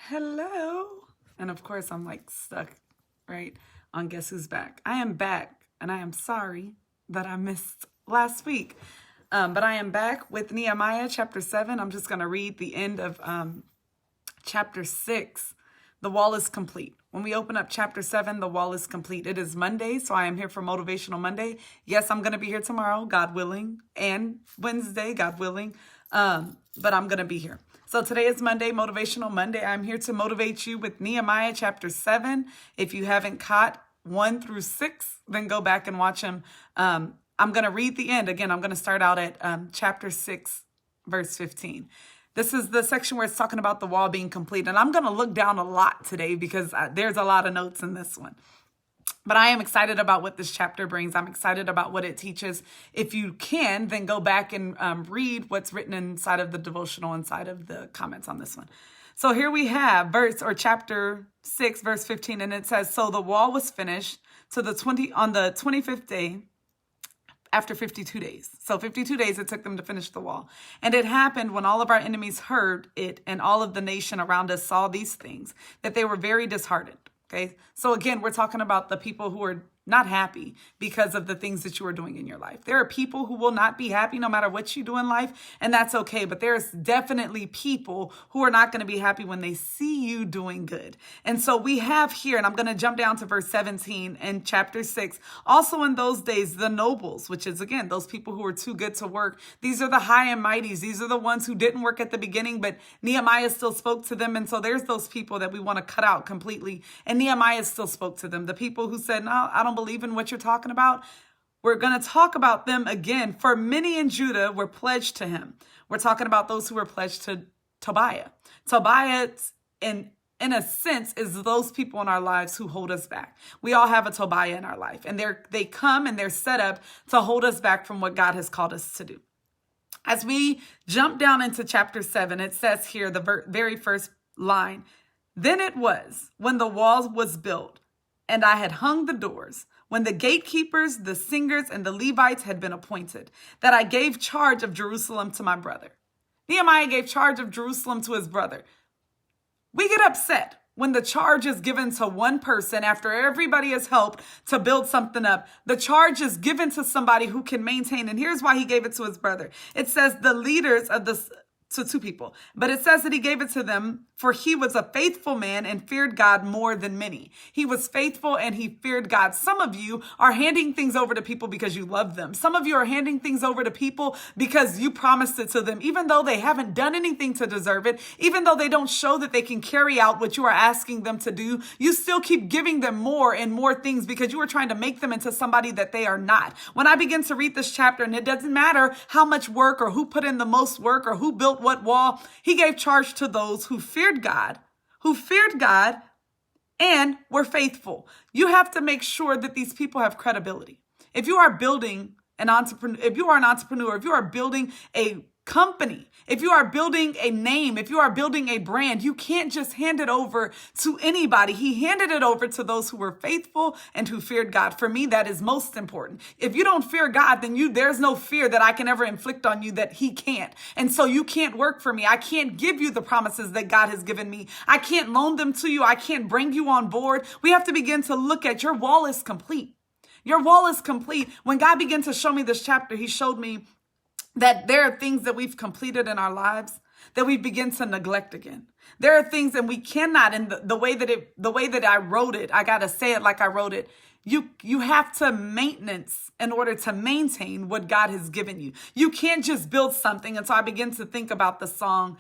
Hello. And of course, I'm like stuck, right, on Guess Who's Back. I am back, and I am sorry that I missed last week. But I am back with Nehemiah chapter 7. I'm just going to read the end of chapter 6. The wall is complete. When we open up chapter 7, the wall is complete. It is Monday, so I am here for Motivational Monday. Yes, I'm going to be here tomorrow, God willing, and Wednesday, God willing, but I'm going to be here. So today is Monday, Motivational Monday. I'm here to motivate you with Nehemiah chapter 7. If you haven't caught 1 through 6, then go back and watch them. I'm going to read the end. Again, I'm going to start out at chapter 6, verse 15. This is the section where it's talking about the wall being complete. And I'm going to look down a lot today because there's a lot of notes in this one. But I am excited about what this chapter brings. I'm excited about what it teaches. If you can, then go back and read what's written inside of the devotional, inside of the comments on this one. So here we have chapter 6, verse 15. And it says, so the wall was finished on the 25th day, after 52 days. So 52 days it took them to finish the wall. And it happened when all of our enemies heard it and all of the nation around us saw these things, that they were very disheartened. Okay. So again, we're talking about the people who are not happy because of the things that you are doing in your life. There are people who will not be happy no matter what you do in life, and that's okay. But there's definitely people who are not going to be happy when they see you doing good. And so we have here, and I'm going to jump down to verse 17 in chapter 6. Also in those days, the nobles, which is again, those people who are too good to work. These are the high and mighties. These are the ones who didn't work at the beginning, but Nehemiah still spoke to them. And so there's those people that we want to cut out completely. And Nehemiah still spoke to them. The people who said, no, I don't believe in what you're talking about. We're going to talk about them again. For many in Judah were pledged to him. We're talking about those who were pledged to Tobiah. Tobiah, in a sense, is those people in our lives who hold us back. We all have a Tobiah in our life, and they come and they're set up to hold us back from what God has called us to do. As we jump down into chapter 7, it says here, the very first line, then it was when the wall was built and I had hung the doors, when the gatekeepers, the singers, and the Levites had been appointed, that I gave charge of Jerusalem to my brother. Nehemiah gave charge of Jerusalem to his brother. We get upset when the charge is given to one person after everybody has helped to build something up. The charge is given to somebody who can maintain. And here's why he gave it to his brother. It says the leaders of to two people, but it says that he gave it to them for he was a faithful man and feared God more than many. He was faithful and he feared God. Some of you are handing things over to people because you love them. Some of you are handing things over to people because you promised it to them, even though they haven't done anything to deserve it, even though they don't show that they can carry out what you are asking them to do. You still keep giving them more and more things because you are trying to make them into somebody that they are not. When I begin to read this chapter, and it doesn't matter how much work or who put in the most work or who built what wall, he gave charge to those who feared God and were faithful. You have to make sure that these people have credibility. If you are building an entrepreneur, if you are building a company, if you are building a name, if you are building a brand, you can't just hand it over to anybody. He handed it over to those who were faithful and who feared God. For me, that is most important. If you don't fear God, then there's no fear that I can ever inflict on you that he can't. And so you can't work for me. I can't give you the promises that God has given me. I can't loan them to you. I can't bring you on board. We have to begin to look at your wall is complete. Your wall is complete. When God began to show me this chapter, he showed me that there are things that we've completed in our lives that we begin to neglect again. There are things and we cannot, and the way that I wrote it, I got to say it like I wrote it. You have to maintenance in order to maintain what God has given you. You can't just build something. And so I begin to think about the song,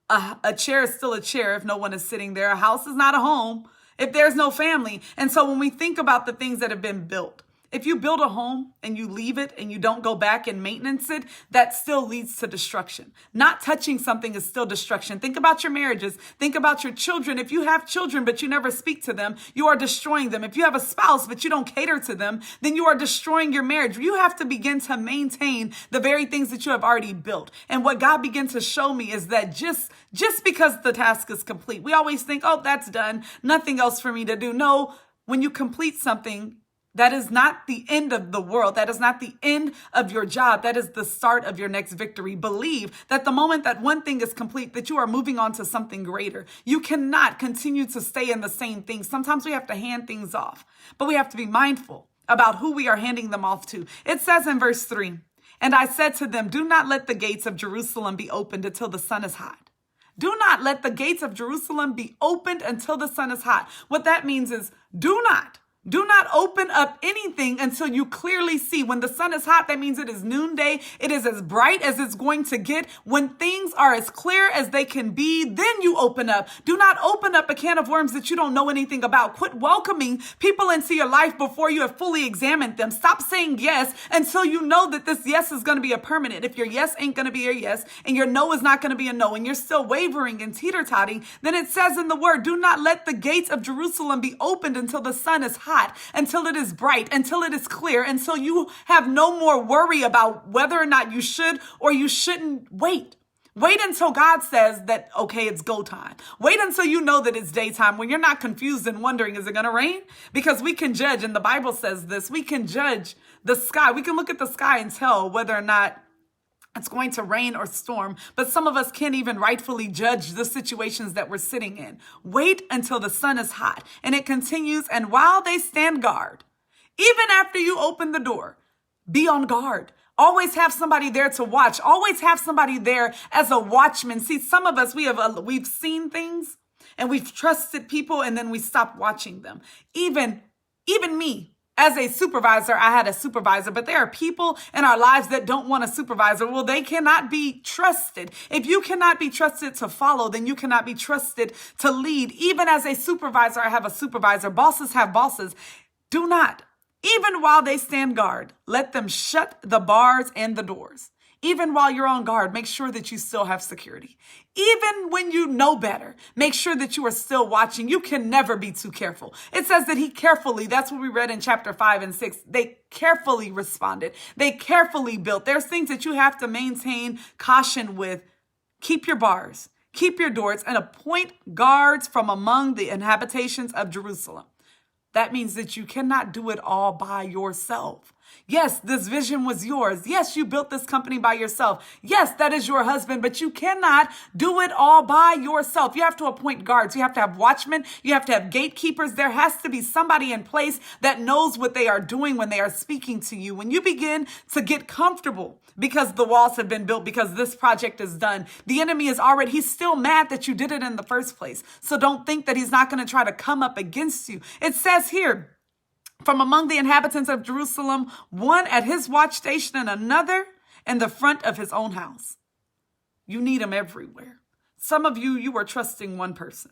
a chair is still a chair if no one is sitting there. A house is not a home if there's no family. And so when we think about the things that have been built, if you build a home and you leave it and you don't go back and maintenance it, that still leads to destruction. Not touching something is still destruction. Think about your marriages. Think about your children. If you have children but you never speak to them, you are destroying them. If you have a spouse but you don't cater to them, then you are destroying your marriage. You have to begin to maintain the very things that you have already built. And what God began to show me is that just because the task is complete, we always think, oh, that's done. Nothing else for me to do. No, when you complete something, That is not the end of the world. That is not the end of your job. That is the start of your next victory. Believe that the moment that one thing is complete, that you are moving on to something greater. You cannot continue to stay in the same thing. Sometimes we have to hand things off, but we have to be mindful about who we are handing them off to. It says in verse 3, and I said to them, do not let the gates of Jerusalem be opened until the sun is hot. Do not let the gates of Jerusalem be opened until the sun is hot. What that means is do not open up anything until you clearly see. When the sun is hot, that means it is noonday. It is as bright as it's going to get. When things are as clear as they can be, then you open up. Do not open up a can of worms that you don't know anything about. Quit welcoming people into your life before you have fully examined them. Stop saying yes until you know that this yes is going to be a permanent. If your yes ain't going to be a yes and your no is not going to be a no and you're still wavering and teeter-totting, then it says in the word, do not let the gates of Jerusalem be opened until the sun is hot, until it is bright, until it is clear, until you have no more worry about whether or not you should or you shouldn't wait. Wait until God says that, okay, it's go time. Wait until you know that it's daytime when you're not confused and wondering, is it going to rain? Because we can judge, and the Bible says this, we can judge the sky. We can look at the sky and tell whether or not it's going to rain or storm, but some of us can't even rightfully judge the situations that we're sitting in. Wait until the sun is hot. And it continues, and while they stand guard, even after you open the door, be on guard. Always have somebody there to watch. Always have somebody there as a watchman. See, some of us, we've seen things and we've trusted people and then we stop watching them. Even me. As a supervisor, I had a supervisor, but there are people in our lives that don't want a supervisor. Well, they cannot be trusted. If you cannot be trusted to follow, then you cannot be trusted to lead. Even as a supervisor, I have a supervisor. Bosses have bosses. Do not, even while they stand guard, let them shut the bars and the doors. Even while you're on guard, make sure that you still have security. Even when you know better, make sure that you are still watching. You can never be too careful. It says that he carefully, that's what we read in chapter 5 and 6, they carefully responded. They carefully built. There's things that you have to maintain caution with. Keep your bars, keep your doors, and appoint guards from among the inhabitations of Jerusalem. That means that you cannot do it all by yourself. Yes, this vision was yours. Yes, you built this company by yourself. Yes, that is your husband, but you cannot do it all by yourself. You have to appoint guards. You have to have watchmen. You have to have gatekeepers. There has to be somebody in place that knows what they are doing when they are speaking to you. When you begin to get comfortable because the walls have been built, because this project is done, the enemy is already, he's still mad that you did it in the first place. So don't think that he's not going to try to come up against you. It says here, from among the inhabitants of Jerusalem, one at his watch station and another in the front of his own house. You need them everywhere. Some of you are trusting one person.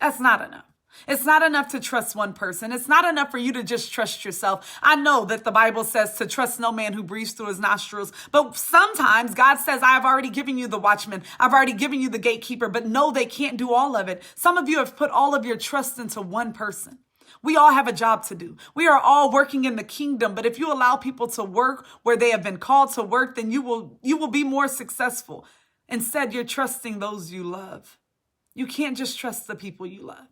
That's not enough. It's not enough to trust one person. It's not enough for you to just trust yourself. I know that the Bible says to trust no man who breathes through his nostrils, but sometimes God says, I've already given you the watchman. I've already given you the gatekeeper, but no, they can't do all of it. Some of you have put all of your trust into one person. We all have a job to do. We are all working in the kingdom, but if you allow people to work where they have been called to work, then you will be more successful. Instead, you're trusting those you love. You can't just trust the people you love.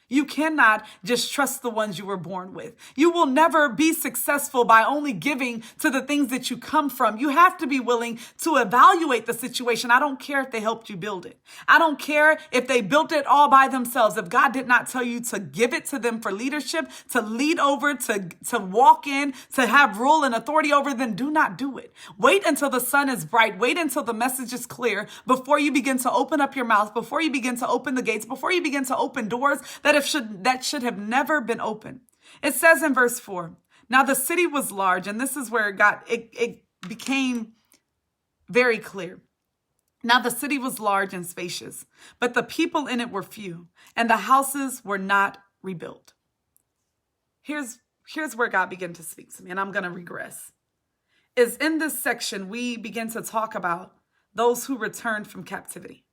You cannot just trust the ones you were born with. You will never be successful by only giving to the things that you come from. You have to be willing to evaluate the situation. I don't care if they helped you build it. I don't care if they built it all by themselves. If God did not tell you to give it to them for leadership, to lead over, to walk in, to have rule and authority over, then do not do it. Wait until the sun is bright. Wait until the message is clear before you begin to open up your mouth, before you begin to open the gates, before you begin to open doors that should have never been open. It says in verse 4, now the city was large, and this is where it became very clear. Now the city was large and spacious, but the people in it were few, and the houses were not rebuilt. Here's where God began to speak to me, and I'm going to regress. Is in this section, we begin to talk about those who returned from captivity.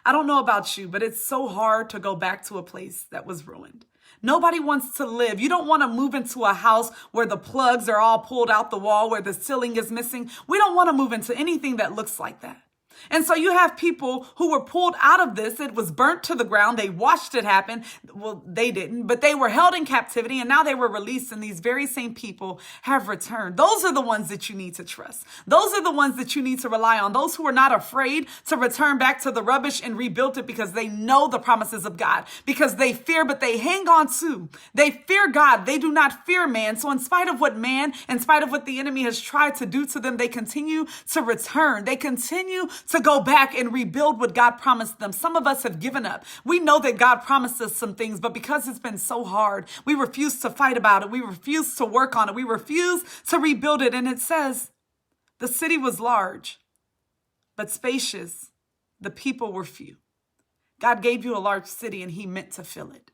I don't know about you, but it's so hard to go back to a place that was ruined. Nobody wants to live. You don't want to move into a house where the plugs are all pulled out the wall, where the ceiling is missing. We don't want to move into anything that looks like that. And so you have people who were pulled out of this. It was burnt to the ground. They watched it happen. Well, they didn't, but they were held in captivity and now they were released, and these very same people have returned. Those are the ones that you need to trust. Those are the ones that you need to rely on. Those who are not afraid to return back to the rubbish and rebuild it because they know the promises of God, because they fear, but they hang on to. They fear God. They do not fear man. So in spite of what man, in spite of what the enemy has tried to do to them, they continue to return. They continue to go back and rebuild what God promised them. Some of us have given up. We know that God promised us some things, but because it's been so hard, we refuse to fight about it. We refuse to work on it. We refuse to rebuild it. And it says, the city was large, but spacious. The people were few. God gave you a large city and he meant to fill it.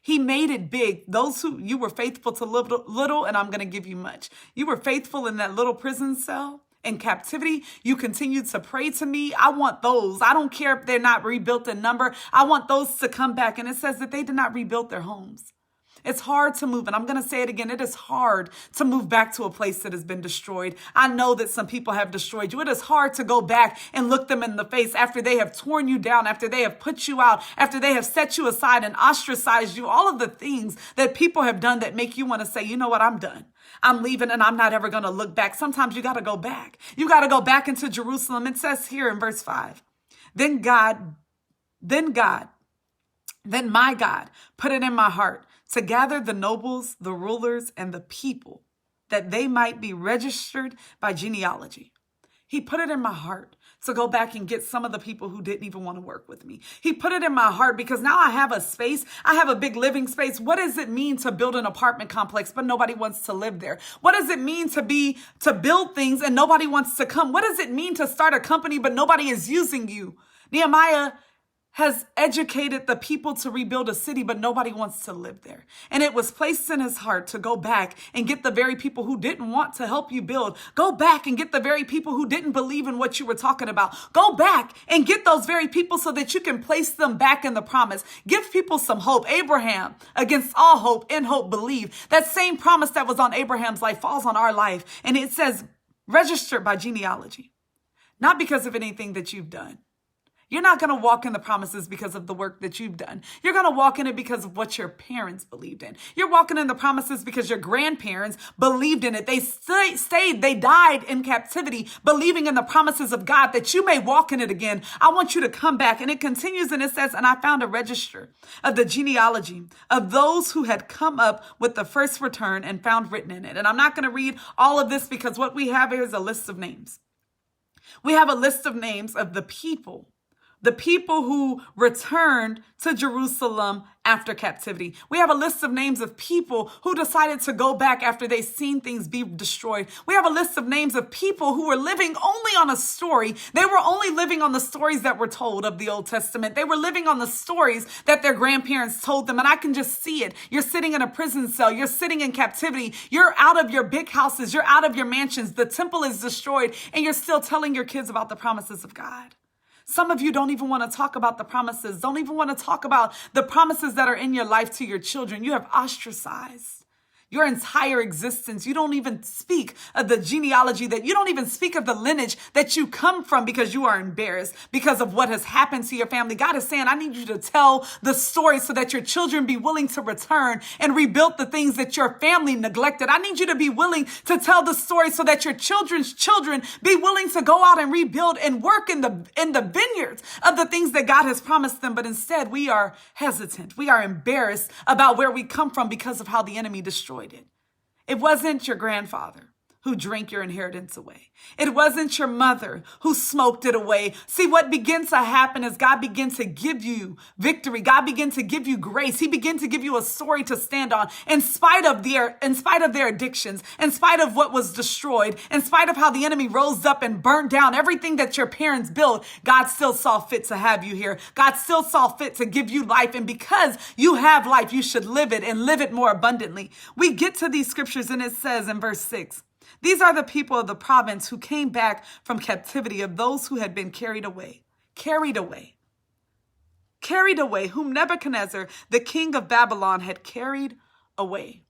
He made it big. Those who you were faithful to little, and I'm going to give you much. You were faithful in that little prison cell. In captivity, you continued to pray to me. I want those. I don't care if they're not rebuilt in number. I want those to come back. And it says that they did not rebuild their homes. It's hard to move. And I'm going to say it again. It is hard to move back to a place that has been destroyed. I know that some people have destroyed you. It is hard to go back and look them in the face after they have torn you down, after they have put you out, after they have set you aside and ostracized you. All of the things that people have done that make you want to say, you know what, I'm done. I'm leaving and I'm not ever going to look back. Sometimes you got to go back. You got to go back into Jerusalem. It says here in verse 5, then my God put it in my heart to gather the nobles, the rulers, and the people, that they might be registered by genealogy. He put it in my heart to go back and get some of the people who didn't even want to work with me. He put it in my heart because now I have a space. I have a big living space. What does it mean to build an apartment complex, but nobody wants to live there? What does it mean to build things and nobody wants to come? What does it mean to start a company, but nobody is using you? Nehemiah has educated the people to rebuild a city, but nobody wants to live there. And it was placed in his heart to go back and get the very people who didn't want to help you build. Go back and get the very people who didn't believe in what you were talking about. Go back and get those very people so that you can place them back in the promise. Give people some hope. Abraham, against all hope, in hope, believed. That same promise that was on Abraham's life falls on our life. And it says, registered by genealogy, not because of anything that you've done. You're not going to walk in the promises because of the work that you've done. You're going to walk in it because of what your parents believed in. You're walking in the promises because your grandparents believed in it. They stayed, they died in captivity, believing in the promises of God that you may walk in it again. I want you to come back. And it continues and it says, and I found a register of the genealogy of those who had come up with the first return and found written in it. And I'm not going to read all of this because what we have here is a list of names. We have a list of names of the people who returned to Jerusalem after captivity. We have a list of names of people who decided to go back after they seen things be destroyed. We have a list of names of people who were living only on a story. They were only living on the stories that were told of the Old Testament. They were living on the stories that their grandparents told them. And I can just see it. You're sitting in a prison cell. You're sitting in captivity. You're out of your big houses. You're out of your mansions. The temple is destroyed. And you're still telling your kids about the promises of God. Some of you don't even want to talk about the promises, don't even want to talk about the promises that are in your life to your children. You have ostracized your entire existence. You don't even speak of the genealogy, that you don't even speak of the lineage that you come from because you are embarrassed because of what has happened to your family. God is saying, I need you to tell the story so that your children be willing to return and rebuild the things that your family neglected. I need you to be willing to tell the story so that your children's children be willing to go out and rebuild and work in the vineyards of the things that God has promised them. But instead, we are hesitant. We are embarrassed about where we come from because of how the enemy destroyed it. It wasn't your grandfather who drank your inheritance away. It wasn't your mother who smoked it away. See, what begins to happen is God begins to give you victory. God begins to give you grace. He begins to give you a story to stand on in spite of their addictions, in spite of what was destroyed, in spite of how the enemy rose up and burned down everything that your parents built. God still saw fit to have you here. God still saw fit to give you life. And because you have life, you should live it and live it more abundantly. We get to these scriptures and it says in verse 6, these are the people of the province who came back from captivity, of those who had been carried away, whom Nebuchadnezzar, the king of Babylon, had carried away.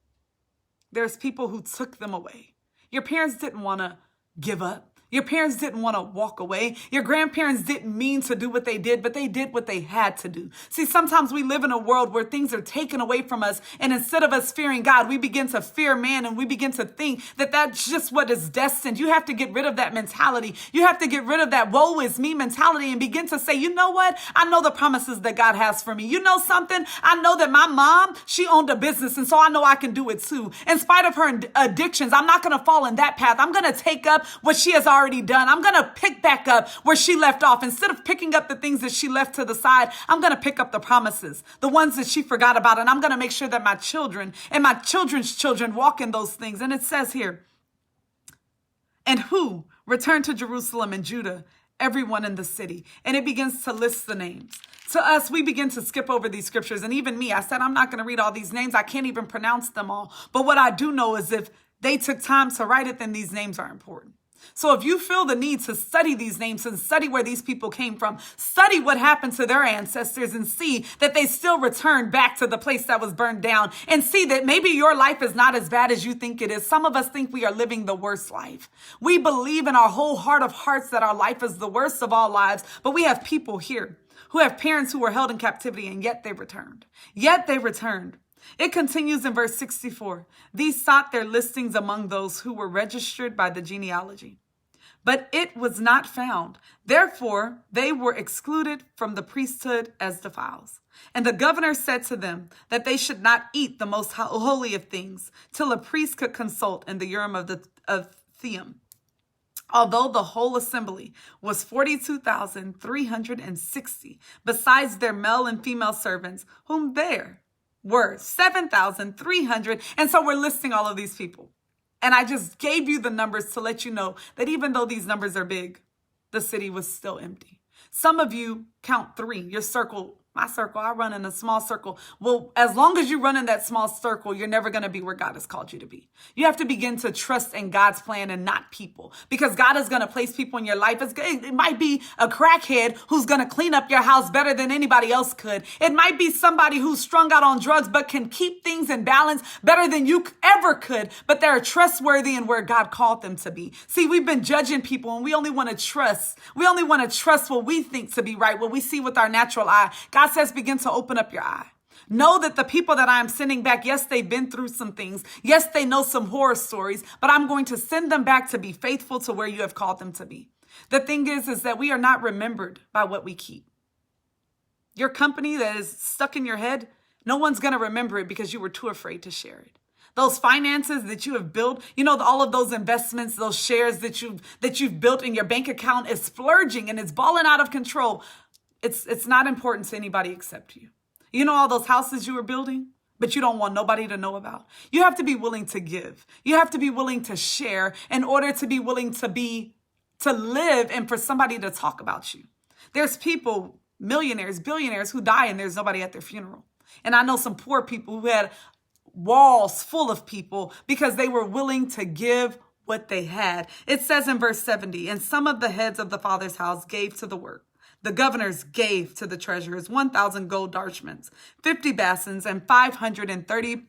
There's people who took them away. Your parents didn't want to give up. Your parents didn't want to walk away. Your grandparents didn't mean to do what they did, but they did what they had to do. See, sometimes we live in a world where things are taken away from us. And instead of us fearing God, we begin to fear man, and we begin to think that that's just what is destined. You have to get rid of that mentality. You have to get rid of that woe is me mentality and begin to say, you know what? I know the promises that God has for me. You know something? I know that my mom, she owned a business, and so I know I can do it too. In spite of her addictions, I'm not going to fall in that path. I'm going to take up what she has already done. I'm going to pick back up where she left off. Instead of picking up the things that she left to the side, I'm going to pick up the promises, the ones that she forgot about. And I'm going to make sure that my children and my children's children walk in those things. And it says here, and who returned to Jerusalem and Judah, everyone in the city. And it begins to list the names. To us, we begin to skip over these scriptures. And even me, I said, I'm not going to read all these names. I can't even pronounce them all. But what I do know is if they took time to write it, then these names are important. So if you feel the need to study these names and study where these people came from, study what happened to their ancestors and see that they still returned back to the place that was burned down, and see that maybe your life is not as bad as you think it is. Some of us think we are living the worst life. We believe in our whole heart of hearts that our life is the worst of all lives, but we have people here who have parents who were held in captivity, and yet they returned. Yet they returned. It continues in verse 64. These sought their listings among those who were registered by the genealogy, but it was not found. Therefore, they were excluded from the priesthood as defiles. And the governor said to them that they should not eat the most holy of things till a priest could consult in the Urim of Theum. Although the whole assembly was 42,360, besides their male and female servants, whom there were 7,300. And so we're listing all of these people. And I just gave you the numbers to let you know that even though these numbers are big, the city was still empty. Some of you count 3, your circle. My circle, I run in a small circle. Well, as long as you run in that small circle, you're never going to be where God has called you to be. You have to begin to trust in God's plan and not people, because God is going to place people in your life. It might be a crackhead who's going to clean up your house better than anybody else could. It might be somebody who's strung out on drugs but can keep things in balance better than you ever could, but they're trustworthy in where God called them to be. See, we've been judging people, and we only want to trust. We only want to trust what we think to be right, what we see with our natural eye. God says, begin to open up your eye. Know that the people that I am sending back, yes, they've been through some things. Yes, they know some horror stories, but I'm going to send them back to be faithful to where you have called them to be. The thing is that we are not remembered by what we keep. Your company that is stuck in your head, no one's going to remember it because you were too afraid to share it. Those finances that you have built, all of those investments, those shares that you've built in your bank account is splurging and it's balling out of control. It's not important to anybody except you. All those houses you were building, but you don't want nobody to know about. You have to be willing to give. You have to be willing to share in order to be willing to live and for somebody to talk about you. There's people, millionaires, billionaires who die and there's nobody at their funeral. And I know some poor people who had walls full of people because they were willing to give what they had. It says in verse 70, and some of the heads of the father's house gave to the work. The governors gave to the treasurers 1,000 gold darchments, 50 basins, and 530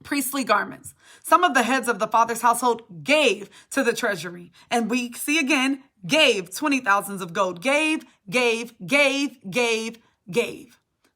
priestly garments. Some of the heads of the father's household gave to the treasury. And we see again, gave 20,000 of gold. Gave.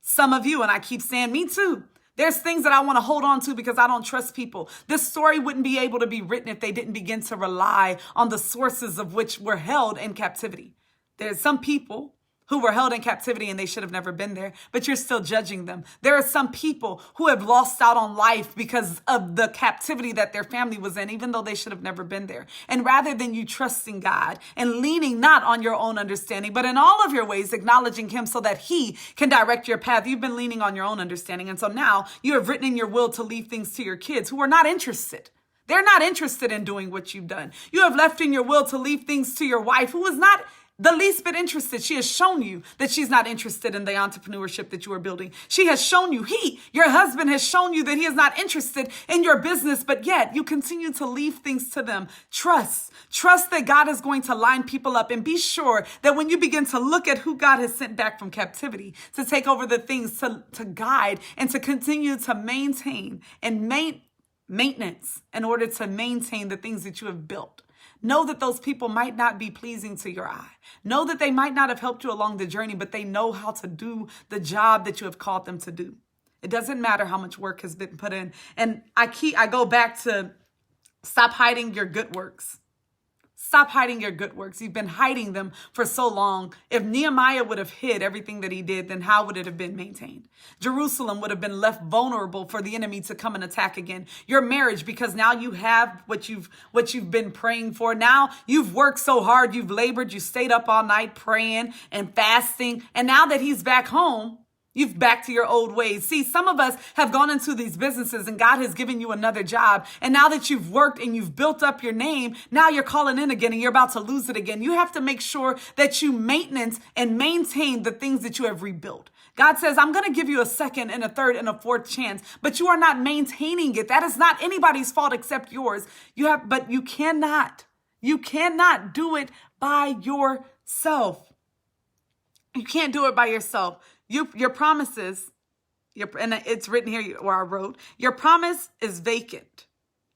Some of you, and I keep saying me too, there's things that I want to hold on to because I don't trust people. This story wouldn't be able to be written if they didn't begin to rely on the sources of which were held in captivity. There's some people who were held in captivity and they should have never been there, but you're still judging them. There are some people who have lost out on life because of the captivity that their family was in, even though they should have never been there. And rather than you trusting God and leaning not on your own understanding, but in all of your ways, acknowledging him so that he can direct your path, you've been leaning on your own understanding. And so now you have written in your will to leave things to your kids who are not interested. They're not interested in doing what you've done. You have left in your will to leave things to your wife who is not the least bit interested. She has shown you that she's not interested in the entrepreneurship that you are building. She has shown you, your husband has shown you that he is not interested in your business, but yet you continue to leave things to them. Trust that God is going to line people up, and be sure that when you begin to look at who God has sent back from captivity to take over the things, to guide and to continue to maintain and maintenance in order to maintain the things that you have built. Know that those people might not be pleasing to your eye. Know that they might not have helped you along the journey, but they know how to do the job that you have called them to do. It doesn't matter how much work has been put in. And I go back to stop hiding your good works. Stop hiding your good works. You've been hiding them for so long. If Nehemiah would have hid everything that he did, then how would it have been maintained? Jerusalem would have been left vulnerable for the enemy to come and attack again. Your marriage, because now you have what you've been praying for. Now you've worked so hard, you've labored, you stayed up all night praying and fasting. And now that he's back home, you've back to your old ways. See, some of us have gone into these businesses and God has given you another job. And now that you've worked and you've built up your name, now you're calling in again and you're about to lose it again. You have to make sure that you maintenance and maintain the things that you have rebuilt. God says, I'm going to give you a second and a third and a fourth chance, but you are not maintaining it. That is not anybody's fault except yours. But you cannot do it by yourself. You can't do it by yourself. Your promises, and it's written here where I wrote, your promise is vacant.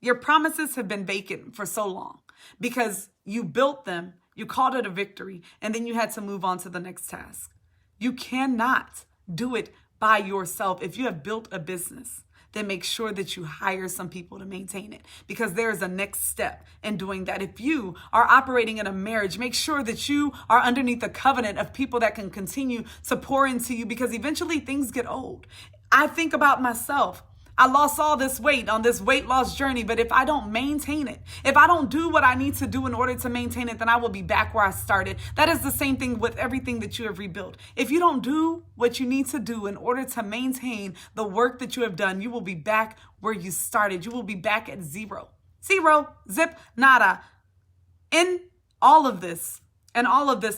Your promises have been vacant for so long because you built them, you called it a victory, and then you had to move on to the next task. You cannot do it by yourself. If you have built a business, then make sure that you hire some people to maintain it, because there is a next step in doing that. If you are operating in a marriage, make sure that you are underneath a covenant of people that can continue to pour into you, because eventually things get old. I think about myself. I lost all this weight on this weight loss journey, but if I don't maintain it, if I don't do what I need to do in order to maintain it, then I will be back where I started. That is the same thing with everything that you have rebuilt. If you don't do what you need to do in order to maintain the work that you have done, you will be back where you started. You will be back at zero, zip, nada. In all of this,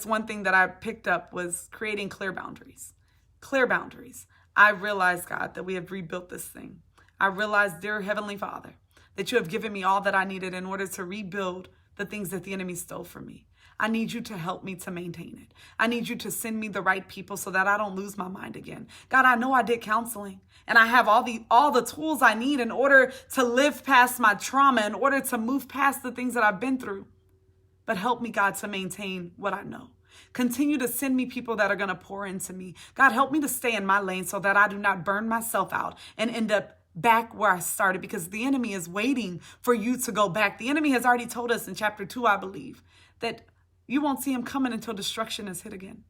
one thing that I picked up was creating clear boundaries. Clear boundaries. I realized, God, that we have rebuilt this thing. I realized, dear Heavenly Father, that you have given me all that I needed in order to rebuild the things that the enemy stole from me. I need you to help me to maintain it. I need you to send me the right people so that I don't lose my mind again. God, I know I did counseling and I have all the tools I need in order to live past my trauma, in order to move past the things that I've been through. But help me, God, to maintain what I know. Continue to send me people that are going to pour into me. God, help me to stay in my lane so that I do not burn myself out and end up back where I started, because the enemy is waiting for you to go back. The enemy has already told us in chapter 2, I believe, that you won't see him coming until destruction is hit again.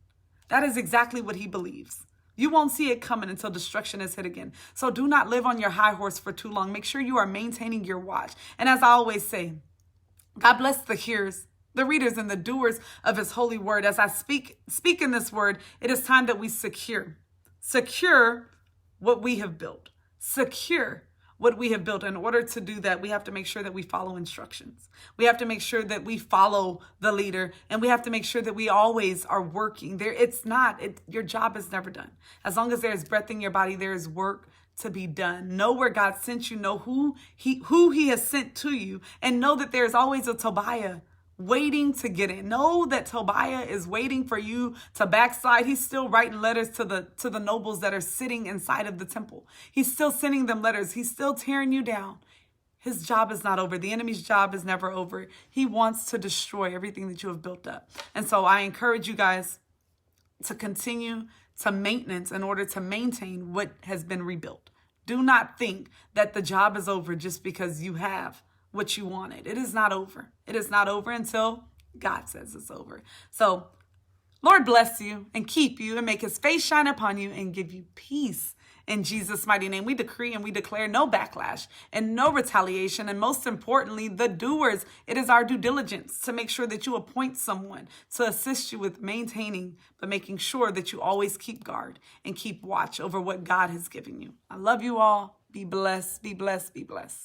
That is exactly what he believes. You won't see it coming until destruction is hit again. So do not live on your high horse for too long. Make sure you are maintaining your watch. And as I always say, God bless the hearers, the readers, and the doers of his holy word. As I speak in this word, it is time that we secure what we have built. Secure what we have built. In order to do that, we have to make sure that we follow instructions. We have to make sure that we follow the leader, and we have to make sure that we always are working. Your job is never done. As long as there is breath in your body, there is work to be done. Know where God sent you. Know who he has sent to you, and know that there is always a Tobiah waiting to get in. Know that Tobiah is waiting for you to backslide. He's still writing letters to the nobles that are sitting inside of the temple. He's still sending them letters. He's still tearing you down. His job is not over. The enemy's job is never over. He wants to destroy everything that you have built up. And so I encourage you guys to continue to maintenance in order to maintain what has been rebuilt. Do not think that the job is over just because you have what you wanted. It is not over. It is not over until God says it's over. So Lord bless you and keep you and make his face shine upon you and give you peace. In Jesus' mighty name, we decree and we declare no backlash and no retaliation. And most importantly, the doers, it is our due diligence to make sure that you appoint someone to assist you with maintaining, but making sure that you always keep guard and keep watch over what God has given you. I love you all. Be blessed, be blessed, be blessed.